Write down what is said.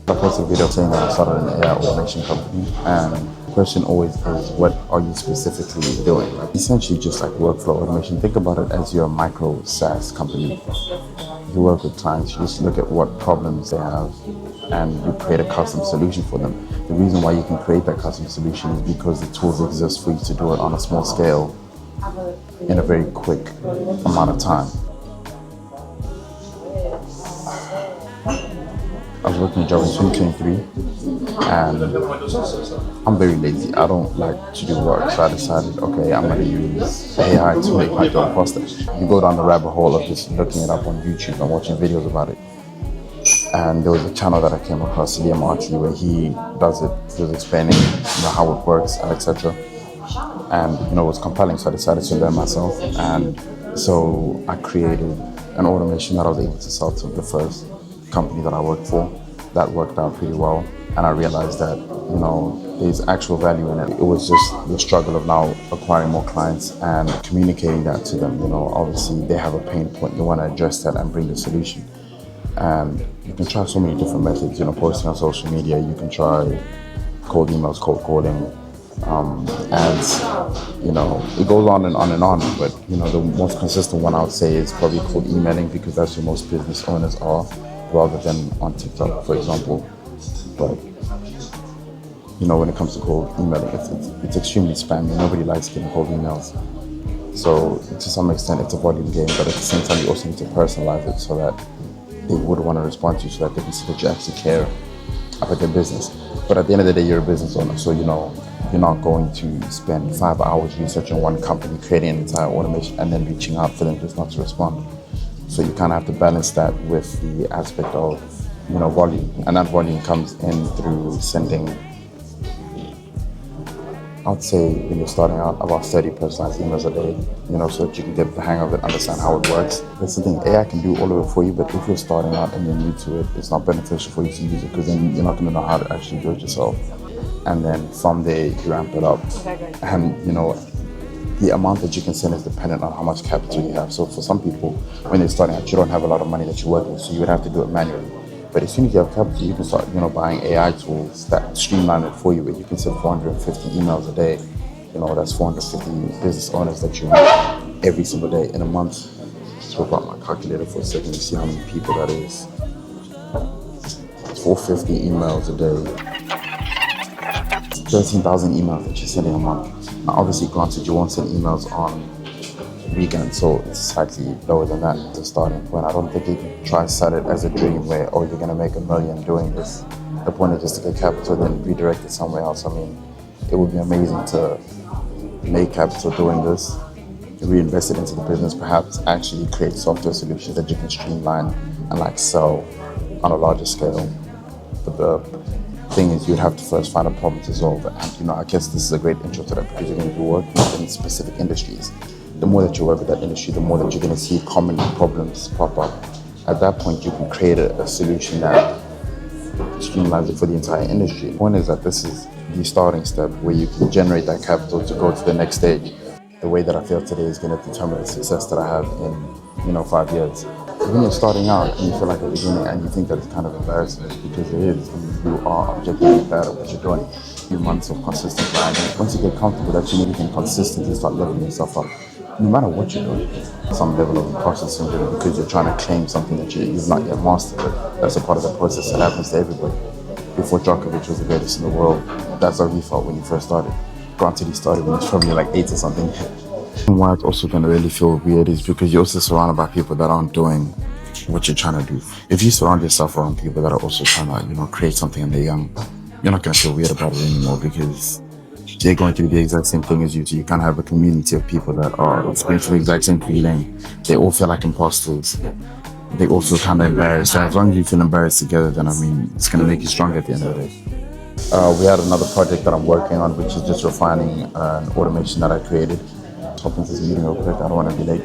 I posted a video saying that I started an AI automation company, and the question always is, what are you specifically doing? Like, essentially just like workflow automation. Think about it as your micro SaaS company. You work with clients, you just look at what problems they have and you create a custom solution for them. The reason why you can create that custom solution is because the tools exist for you to do it on a small scale in a very quick amount of time. I was working a job in 2023 and I'm very lazy. I don't like to do work, so I decided, okay, I'm going to use AI to make my job faster. You go down the rabbit hole of just looking it up on YouTube and watching videos about it. And there was a channel that I came across, where he does it. He was explaining how it works and etc. And it was compelling, so I decided to learn myself. And so I created an automation that I was able to sell to the first company that I worked for. That worked out pretty well, and I realized that there's actual value in it. It was just the struggle of now acquiring more clients and communicating that to them. Obviously they have a pain point. You want to address that and bring the solution. And you can try so many different methods. Posting on social media. You can try cold emails, cold calling, ads. It goes on and on and on. But the most consistent one I would say is probably cold emailing, because that's where most business owners are, rather than on TikTok, for example. But when it comes to cold emailing, it's extremely spammy. Nobody likes getting cold emails. So to some extent, it's a volume game, but at the same time, you also need to personalize it so that they would want to respond to you, so that they can see that you actually care about their business. But at the end of the day, you're a business owner, so you're not going to spend 5 hours researching one company, creating an entire automation, and then reaching out for them just not to respond. So you kind of have to balance that with the aspect of volume, and that volume comes in through sending, I'd say when you're starting out, about 30 personalized emails a day, so that you can get the hang of it, understand how it works. That's the thing, AI can do all of it for you, but if you're starting out and you're new to it, it's not beneficial for you to use it, because then you're not going to know how to actually do it yourself. And then from there, you ramp it up. And the amount that you can send is dependent on how much capital you have. So for some people, when they're starting out, you don't have a lot of money that you're working with, so you would have to do it manually. But as soon as you have capital, you can start, buying AI tools that streamline it for you, where you can send 450 emails a day. That's 450 business owners that you meet every single day in a month. So I've got my calculator for a second to see how many people that is. 450 emails a day. 13,000 emails that you're sending a month. Now, obviously, granted, you won't send emails on weekends, so it's slightly lower than that as a starting point. I don't think you can try to set it as a dream where, you're going to make $1 million doing this. The point is just to get capital, then redirect it somewhere else. I mean, it would be amazing to make capital doing this, reinvest it into the business, perhaps actually create software solutions that you can streamline and sell on a larger scale. But the thing is, you'd have to first find a problem to solve. And I guess this is a great intro to that, because you're going to be working in specific industries. The more that you work with that industry, the more that you're going to see common problems pop up. At that point, you can create a solution that streamlines it for the entire industry. The point is that this is the starting step where you can generate that capital to go to the next stage. The way that I feel today is going to determine the success that I have in 5 years. When you're starting out and you feel like at the beginning and you think that it's kind of embarrassing, because it is. You are objectively bad at what you're doing. A few months of consistent grinding. Once you get comfortable that you need to consistently start leveling yourself up, no matter what you're doing. Some level of imposter syndrome, because you're trying to claim something that you've not yet mastered. That's a part of the process that happens to everybody. Before Djokovic was the greatest in the world, that's how he felt when he first started. Granted, he started when he was probably 8 or something. And why it's also going to really feel weird is because you're also surrounded by people that aren't doing what you're trying to do. If you surround yourself around people that are also trying to, create something and they're young, you're not going to feel weird about it anymore, because they're going through the exact same thing as you. So you kind of have a community of people that are experiencing the exact same feeling. They all feel like imposters. They also kind of embarrassed. And as long as you feel embarrassed together, then it's going to make you stronger at the end of the day. We had another project that I'm working on, which is just refining an automation that I created. Hoping this meeting real quick. I don't want to be late.